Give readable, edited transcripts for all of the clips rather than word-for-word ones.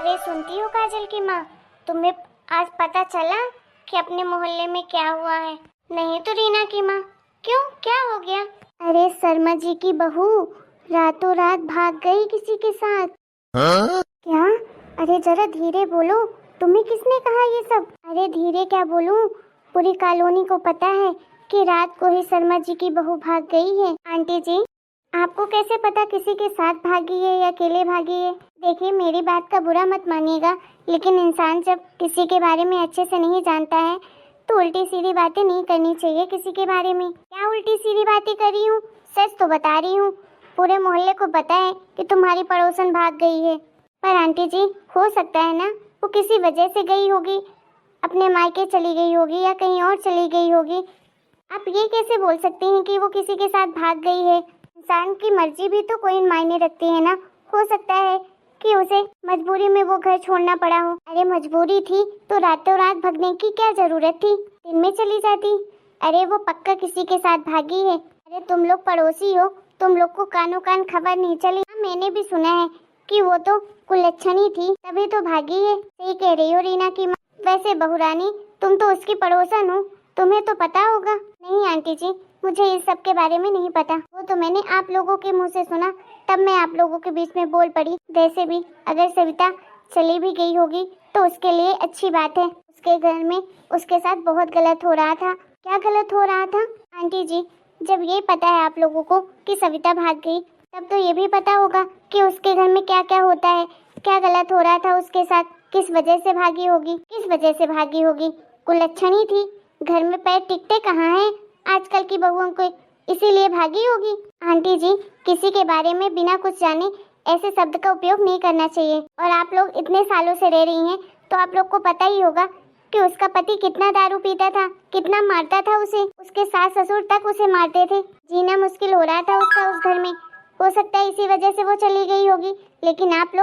अरे सुनती हो काजल की माँ, तुम्हें आज पता चला कि अपने मोहल्ले में क्या हुआ है? नहीं तो रीना की माँ, क्यों, क्या हो गया? अरे शर्मा जी की बहू रातों रात भाग गई किसी के साथ। क्या? अरे जरा धीरे बोलो, तुम्हें किसने कहा ये सब? अरे धीरे क्या बोलूं, पूरी कॉलोनी को पता है कि रात को ही शर्मा जी की बहू भाग गई है। आंटी जी, आपको कैसे पता किसी के साथ भागी है या अकेले भागी है? देखिए मेरी बात का बुरा मत मानिएगा, लेकिन इंसान जब किसी के बारे में अच्छे से नहीं जानता है तो उल्टी सीधी बातें नहीं करनी चाहिए किसी के बारे में। क्या उल्टी सीधी बातें कर रही हूँ? सच तो बता रही हूँ। पूरे मोहल्ले को पता है कि तुम्हारी पड़ोसन भाग गई है। पर आंटी जी, हो सकता है ना वो किसी वजह से गई होगी, अपने मायके चली गई होगी या कहीं और चली गई होगी। आप ये कैसे बोल सकती हैं कि वो किसी के साथ भाग गई है? इंसान की मर्जी भी तो कोई मायने रखती है ना। हो सकता है कि उसे मजबूरी में वो घर छोड़ना पड़ा हो। अरे मजबूरी थी तो रातों रात भागने की क्या जरूरत थी, दिन में चली जाती। अरे वो पक्का किसी के साथ भागी है। अरे तुम लोग पड़ोसी हो, तुम लोग को कानों कान खबर नहीं चली? हाँ, मैंने भी सुना है कि वो तो कुलच्छनी थी तभी तो भागी है। सही कह रही हो रीना की माँ। वैसे बहुरानी, तुम तो उसकी पड़ोसन हो, तुम्हें तो पता होगा। नहीं आंटी जी, मुझे इस सब के बारे में नहीं पता। वो तो मैंने आप लोगों के मुंह से सुना, तब मैं आप लोगों के बीच में बोल पड़ी। वैसे भी अगर सविता चली भी गई होगी तो उसके लिए अच्छी बात है। उसके घर में उसके साथ बहुत गलत हो रहा था। क्या गलत हो रहा था? आंटी जी, जब ये पता है आप लोगों को कि सविता भाग गई, तब तो ये भी पता होगा कि उसके घर में क्या क्या होता है, क्या गलत हो रहा था उसके साथ, किस वजह से भागी होगी, किस वजह से भागी होगी। कुलच्छनी थी, घर में पैर टिकते कहाँ हैं आजकल की बहुओं को, इसीलिए भागी होगी। आंटी जी, किसी के बारे में बिना कुछ जाने ऐसे शब्द का उपयोग नहीं करना चाहिए। और आप लोग इतने सालों से रह रही हैं तो आप लोग को पता ही होगा कि उसका पति कितना दारू पीता था, कितना मारता था उसे। उसके सास ससुर तक उसे मारते थे। जीना मुश्किल हो रहा था उसका उस घर में। हो सकता है इसी वजह से वो चली गई होगी। लेकिन आप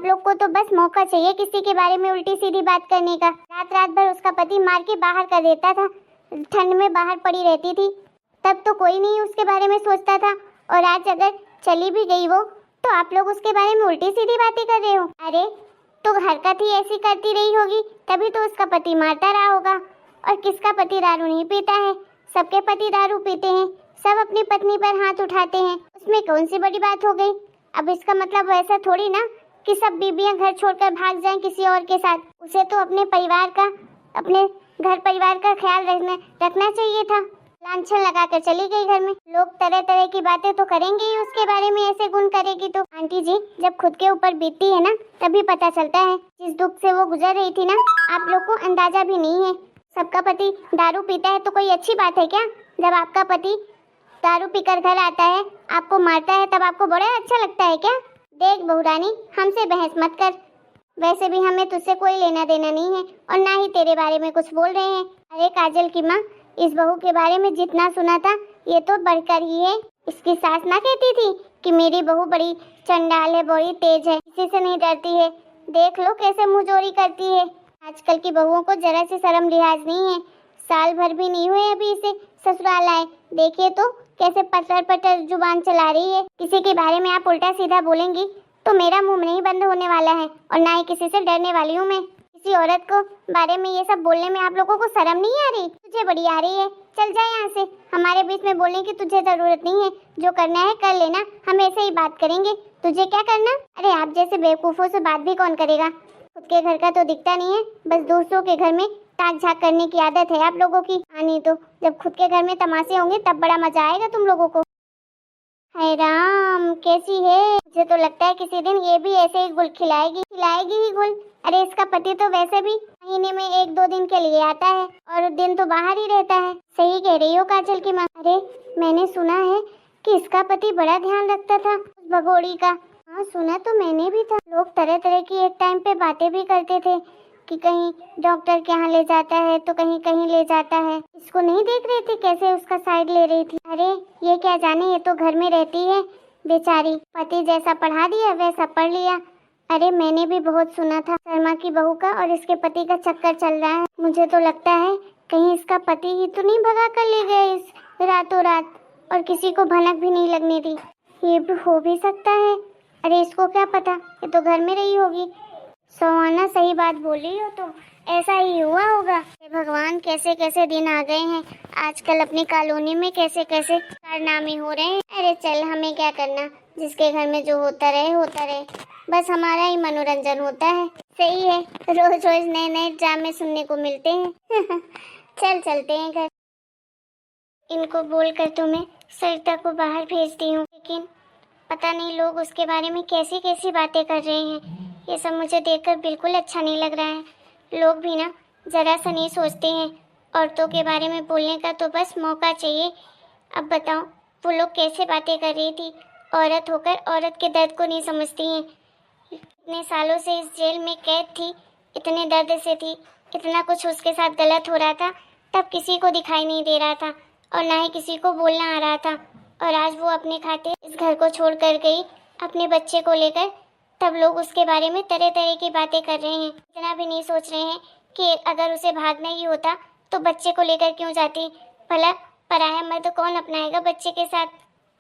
लोग को तो बस मौका चाहिए किसी के बारे में उल्टी सीधी बात करने का। रात रात भर उसका पति मार के बाहर कर देता था, ठंड में बाहर पड़ी रहती थी, तब तो कोई नहीं उसके बारे में सोचता था। और आज अगर चली भी गई वो, तो आप लोग उसके बारे में उल्टी सीधी बातें कर रहे हो। अरे तो हरकत ही ऐसी करती रही होगी, तभी तो उसका पति मारता रहा होगा। और किसका पति दारू नहीं पीता है? सबके पति दारू पीते हैं, सब अपनी पत्नी पर हाथ उठाते हैं, उसमें कौन सी बड़ी बात हो गई? अब इसका मतलब ऐसा थोड़ी ना कि सब बीबियां घर छोड़कर भाग जाएं किसी और के साथ। उसे तो अपने परिवार का, अपने घर परिवार का ख्याल रखना चाहिए था। लांछन लगाकर चली गई घर में। लोग तरह तरह की बातें तो करेंगे ही उसके बारे में, ऐसे गुण करेगी तो। आंटी जी, जब खुद के ऊपर बीतती है ना तभी पता चलता है। जिस दुख से वो गुजर रही थी ना, आप लोग को अंदाजा भी नहीं है। सबका पति दारू पीता है तो कोई अच्छी बात है क्या? जब आपका पति दारू पीकर घर आता है, आपको मारता है, तब आपको बड़ा अच्छा लगता है क्या? देख बहुरानी, हमसे बहस मत कर। वैसे भी हमें तुझसे कोई लेना देना नहीं है और ना ही तेरे बारे में कुछ बोल रहे हैं। अरे काजल की माँ, इस बहू के बारे में जितना सुना था ये तो बढ़कर ही है। इसकी सास ना कहती थी कि मेरी बहू बड़ी चंडाल है, बड़ी तेज है, किसी से नहीं डरती है। देख लो कैसे मुंहजोरी करती है। आजकल की बहुओं को जरा सी शर्म लिहाज नहीं है। साल भर भी नहीं हुए अभी इसे ससुराल आए, देखिए तो कैसे पटर पटर जुबान चला रही है। किसी के बारे में आप उल्टा सीधा बोलेंगी तो मेरा मुंह नहीं बंद होने वाला है, और ना ही किसी से डरने वाली हूँ मैं। किसी औरत को बारे में ये सब बोलने में आप लोगों को शर्म नहीं आ रही? तुझे बड़ी आ रही है। चल जा यहाँ से, हमारे बीच में बोलने की तुझे जरूरत नहीं है। जो करना है कर लेना, हम ऐसे ही बात करेंगे। तुझे क्या करना? अरे आप जैसे बेवकूफों से बात भी कौन करेगा? खुद के घर का तो दिखता नहीं है, बस दूसरों के घर में ताक झाक करने की आदत है आप लोगों की। नहीं तो जब खुद के घर में तमाशे होंगे तब बड़ा मजा आएगा तुम लोगों को। हाय राम, कैसी है? मुझे तो लगता है किसी दिन ये भी ऐसे ही गुल खिलाएगी ही गुल। अरे इसका पति तो वैसे भी महीने में 1-2 दिन के लिए आता है और दिन तो बाहर ही रहता है। सही कह रही हो काजल की माँ। अरे मैंने सुना है कि इसका पति बड़ा ध्यान रखता था उस भगोड़ी का। हाँ सुना तो मैंने भी था। लोग तरह तरह की एक टाइम पे बातें भी करते थे कि कहीं डॉक्टर के यहाँ ले जाता है तो कहीं कहीं ले जाता है। इसको नहीं देख रही थी कैसे उसका साइड ले रही थी? अरे ये क्या जाने, ये तो घर में रहती है बेचारी, पति जैसा पढ़ा दिया वैसा पढ़ लिया। अरे मैंने भी बहुत सुना था शर्मा की बहू का और इसके पति का चक्कर चल रहा है। मुझे तो लगता है कहीं इसका पति ही तो नहीं भगा कर ले गया इस रातों रात और किसी को भनक भी नहीं लगने दी। ये भी हो भी सकता है। अरे इसको क्या पता, ये तो घर में रही होगी। सोहाना सही बात बोल रही हो तुम, ऐसा ही हुआ होगा। हे भगवान, कैसे कैसे दिन आ गए हैं आजकल अपनी कॉलोनी में, कैसे कैसे कारनामे हो रहे हैं। अरे चल, हमें क्या करना, जिसके घर में जो होता रहे होता रहे, बस हमारा ही मनोरंजन होता है। सही है, रोज रोज नए नए ड्रामे सुनने को मिलते हैं। चल चलते हैं घर। इनको बोलकर तो मैं सरिता को बाहर भेजती हूँ, लेकिन पता नहीं लोग उसके बारे में कैसी कैसी बातें कर रहे हैं। ये सब मुझे देखकर बिल्कुल अच्छा नहीं लग रहा है। लोग भी ना जरा सा नहीं सोचते हैं, औरतों के बारे में बोलने का तो बस मौका चाहिए। अब बताओ वो लोग कैसे बातें कर रही थी, औरत होकर औरत के दर्द को नहीं समझती हैं। इतने सालों से इस जेल में कैद थी, इतने दर्द से थी, इतना कुछ उसके साथ गलत हो रहा था, तब किसी को दिखाई नहीं दे रहा था और ना ही किसी को बोलना आ रहा था। और आज वो अपने खातिर इस घर को छोड़ कर गई अपने बच्चे को लेकर, तब लोग उसके बारे में तरह तरह की बातें कर रहे हैं। इतना भी नहीं सोच रहे हैं कि अगर उसे भागना ही होता तो बच्चे को लेकर क्यों जाती। भला पराया मर्द कौन अपनाएगा बच्चे के साथ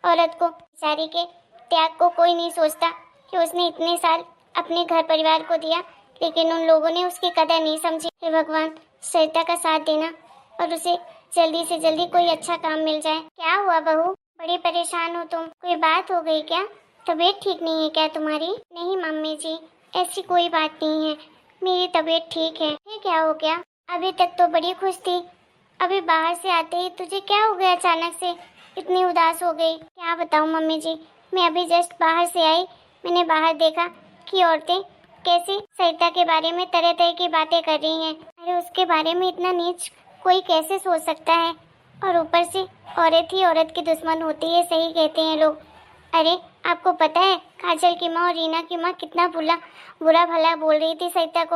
औरत को। बेचारी के त्याग को कोई नहीं सोचता कि उसने इतने साल अपने घर परिवार को दिया, लेकिन उन लोगों ने उसकी कदर नहीं समझी। हे भगवान, सरिता का साथ देना और उसे जल्दी से जल्दी कोई अच्छा काम मिल जाए। क्या हुआ बहू, बड़ी परेशान हो तुम, कोई बात हो गई क्या? तबीयत ठीक नहीं है क्या तुम्हारी? नहीं मम्मी जी, ऐसी कोई बात नहीं है, मेरी तबीयत ठीक है। ये क्या हो गया? अभी तक तो बड़ी खुश थी, अभी बाहर से आते ही तुझे क्या हो गया, अचानक से इतनी उदास हो गई? क्या बताऊं मम्मी जी, मैं अभी जस्ट बाहर से आई, मैंने बाहर देखा कि औरतें कैसे सरिता के बारे में तरह तरह की बातें कर रही हैं। अरे उसके बारे में इतना नीच कोई कैसे सोच सकता है? और ऊपर से औरत ही औरत की दुश्मन होती है, सही कहते हैं लोग। अरे आपको पता है काजल की माँ और रीना की माँ कितना बुरा भला बोल रही थी सरिता को।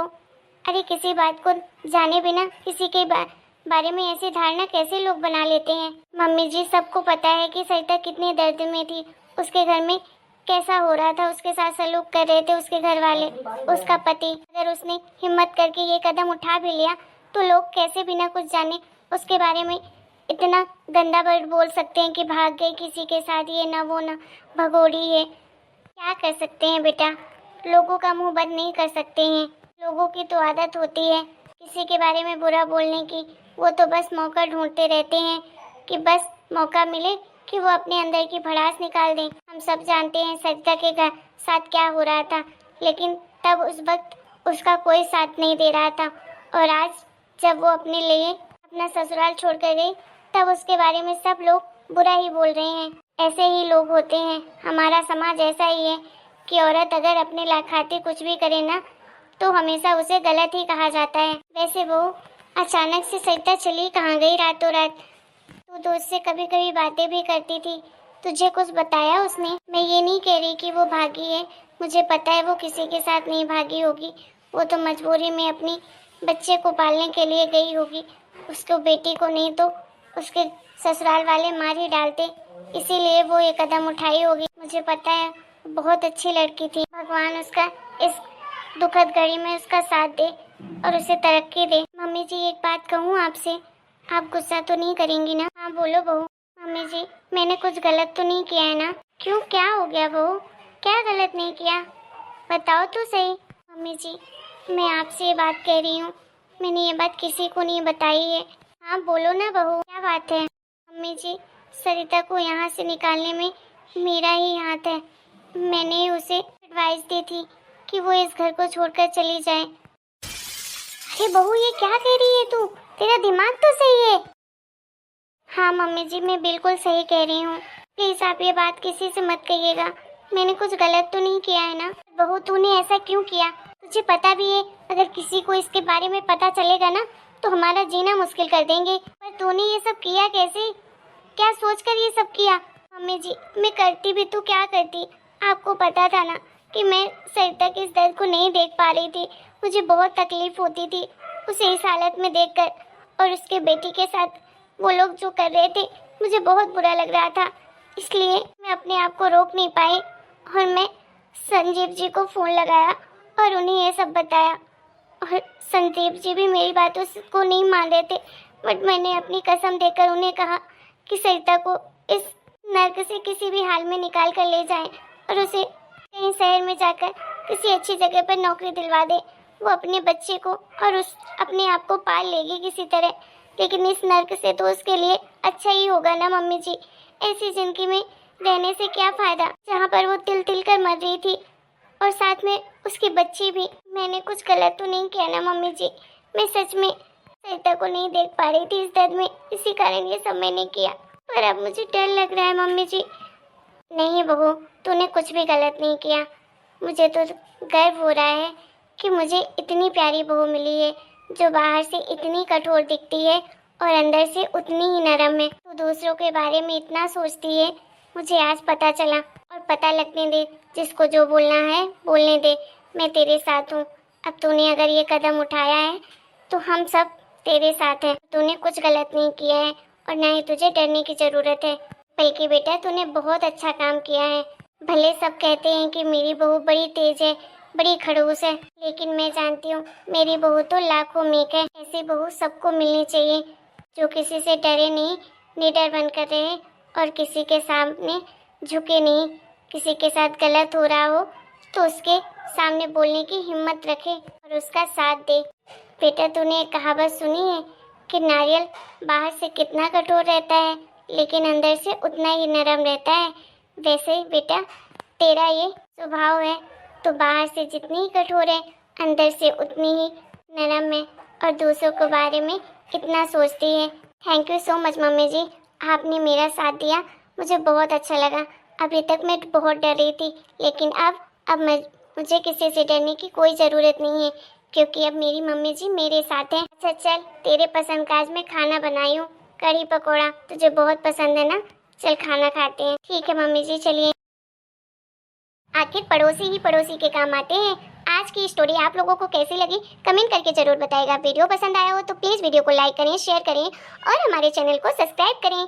अरे किसी बात को जाने बिना किसी के बारे में ऐसी धारणा कैसे लोग बना लेते हैं। मम्मी जी, सबको पता है कि सरिता कितने दर्द में थी, उसके घर में कैसा हो रहा था, उसके साथ सलूक कर रहे थे उसके घर वाले, उसका पति। अगर उसने हिम्मत करके ये कदम उठा भी लिया तो लोग कैसे बिना कुछ जाने उसके बारे में इतना गंदा वर्ड बोल सकते हैं कि भाग गई किसी के साथ, ये ना वो ना भगोड़ी है। क्या कर सकते हैं बेटा, लोगों का मुंह बंद नहीं कर सकते हैं। लोगों की तो आदत होती है किसी के बारे में बुरा बोलने की, वो तो बस मौका ढूंढते रहते हैं कि बस मौका मिले कि वो अपने अंदर की भड़ास निकाल दें। हम सब जानते हैं सरिता के साथ क्या हो रहा था, लेकिन तब उस वक्त उसका कोई साथ नहीं दे रहा था, और आज जब वो अपने लिए अपना ससुराल छोड़ कर गई तब उसके बारे में सब लोग बुरा ही बोल रहे हैं। ऐसे ही लोग होते हैं, हमारा समाज ऐसा ही है कि औरत अगर अपने खातिर कुछ भी करे ना तो हमेशा उसे गलत ही कहा जाता है। वैसे वो अचानक से सरिता चली कहाँ गई रातों रात? तू तो उससे कभी कभी बातें भी करती थी, तुझे कुछ बताया उसने? मैं ये नहीं कह रही कि वो भागी है, मुझे पता है वो किसी के साथ नहीं भागी होगी, वो तो मजबूरी में अपनी बच्चे को पालने के लिए गई होगी। उसको बेटी को नहीं तो उसके ससुराल वाले मार ही डालते, इसीलिए वो ये कदम उठाई होगी। मुझे पता है, बहुत अच्छी लड़की थी। भगवान उसका इस दुखद घड़ी में उसका साथ दे और उसे तरक्की दे। मम्मी जी, एक बात कहूँ आपसे, आप गुस्सा तो नहीं करेंगी ना? हाँ बोलो बहू। मम्मी जी, मैंने कुछ गलत तो नहीं किया है ना? क्यों, क्या हो गया बहू, क्या गलत नहीं किया, बताओ तो सही। मम्मी जी, मैं आपसे ये बात कह रही हूँ, मैंने ये बात किसी को नहीं बताई है। हाँ बोलो ना बहू, क्या बात है? मम्मी जी, सरिता को यहाँ से निकालने में मेरा ही हाथ है। मैंने उसे एडवाइस दी थी कि वो इस घर को छोड़कर चली जाए। अरे बहू, ये क्या कह रही है तू, तेरा दिमाग तो सही है? हाँ मम्मी जी, मैं बिल्कुल सही कह रही हूँ, प्लीज आप ये बात किसी से मत कहिएगा, मैंने कुछ गलत तो नहीं किया है ना? बहू, तूने ऐसा क्यों किया? तुझे पता भी है अगर किसी को इसके बारे में पता चलेगा ना तो हमारा जीना मुश्किल कर देंगे। पर तूने ये सब किया कैसे, क्या सोचकर ये सब किया? मम्मी जी, मैं करती भी तो क्या करती, आपको पता था ना कि मैं सरिता के इस दर्द को नहीं देख पा रही थी, मुझे बहुत तकलीफ होती थी उसे इस हालत में देखकर, और उसके बेटी के साथ वो लोग जो कर रहे थे मुझे बहुत बुरा लग रहा था, इसलिए मैं अपने आप को रोक नहीं पाई और मैं संजीव जी को फ़ोन लगाया और उन्हें ये सब बताया। और संजीव जी भी मेरी बातों को नहीं मान रहे थे, बट मैंने अपनी कसम देकर उन्हें कहा कि सरिता को इस नर्क से किसी भी हाल में निकाल कर ले जाएं और उसे कहीं शहर में जाकर किसी अच्छी जगह पर नौकरी दिलवा दे, वो अपने बच्चे को और उस अपने आप को पाल लेगी किसी तरह। लेकिन इस नर्क से तो उसके लिए अच्छा ही होगा ना मम्मी जी। ऐसी जिंदगी में रहने से क्या फायदा जहाँ पर वो तिल तिल कर मर रही थी और साथ में उसके बच्चे भी। मैंने कुछ गलत तो नहीं किया ना मम्मी जी? मैं सच में सरिता को नहीं देख पा रही थी इस दर्द में, इसी कारण ये सब मैंने किया। पर अब मुझे डर लग रहा है मम्मी जी। नहीं बहू, तूने कुछ भी गलत नहीं किया। मुझे तो गर्व हो रहा है कि मुझे इतनी प्यारी बहू मिली है जो बाहर से इतनी कठोर दिखती है और अंदर से उतनी ही नरम है। तो दूसरों के बारे में इतना सोचती है, मुझे आज पता चला। और पता लगने दे, जिसको जो बोलना है बोलने दे, मैं तेरे साथ हूँ। अब तूने अगर ये कदम उठाया है तो हम सब तेरे साथ हैं। तूने कुछ गलत नहीं किया है और ना ही तुझे डरने की ज़रूरत है। बल्कि बेटा तूने बहुत अच्छा काम किया है। भले सब कहते हैं कि मेरी बहू बड़ी तेज है, बड़ी खड़ूस है, लेकिन मैं जानती हूँ मेरी बहू तो लाखों में है। ऐसी बहू सबको मिलनी चाहिए जो किसी से डरे नहीं, निडर बनकर रहे और किसी के सामने झुके नहीं। किसी के साथ गलत हो रहा हो तो उसके सामने बोलने की हिम्मत रखे और उसका साथ दे। बेटा तूने एक कहावत सुनी है कि नारियल बाहर से कितना कठोर रहता है लेकिन अंदर से उतना ही नरम रहता है। वैसे ही बेटा तेरा ये स्वभाव है, तो बाहर से जितनी कठोर है अंदर से उतनी ही नरम है और दूसरों के बारे में इतना सोचती है। थैंक यू सो मच मम्मी जी, आपने मेरा साथ दिया, मुझे बहुत अच्छा लगा। अभी तक मैं बहुत डर रही थी, लेकिन अब मुझे किसी से डरने की कोई ज़रूरत नहीं है क्योंकि अब मेरी मम्मी जी मेरे साथ हैं। अच्छा चल, तेरे पसंद का आज मैं खाना बनाई हूँ, कढ़ी पकौड़ा। तुझे बहुत पसंद है ना? चल खाना खाते हैं। ठीक है मम्मी जी, चलिए। आखिर पड़ोसी ही पड़ोसी के काम आते हैं। आज की स्टोरी आप लोगों को कैसी लगी कमेंट करके जरूर बताएगा। वीडियो पसंद आया हो तो प्लीज़ वीडियो को लाइक करें, शेयर करें और हमारे चैनल को सब्सक्राइब करें।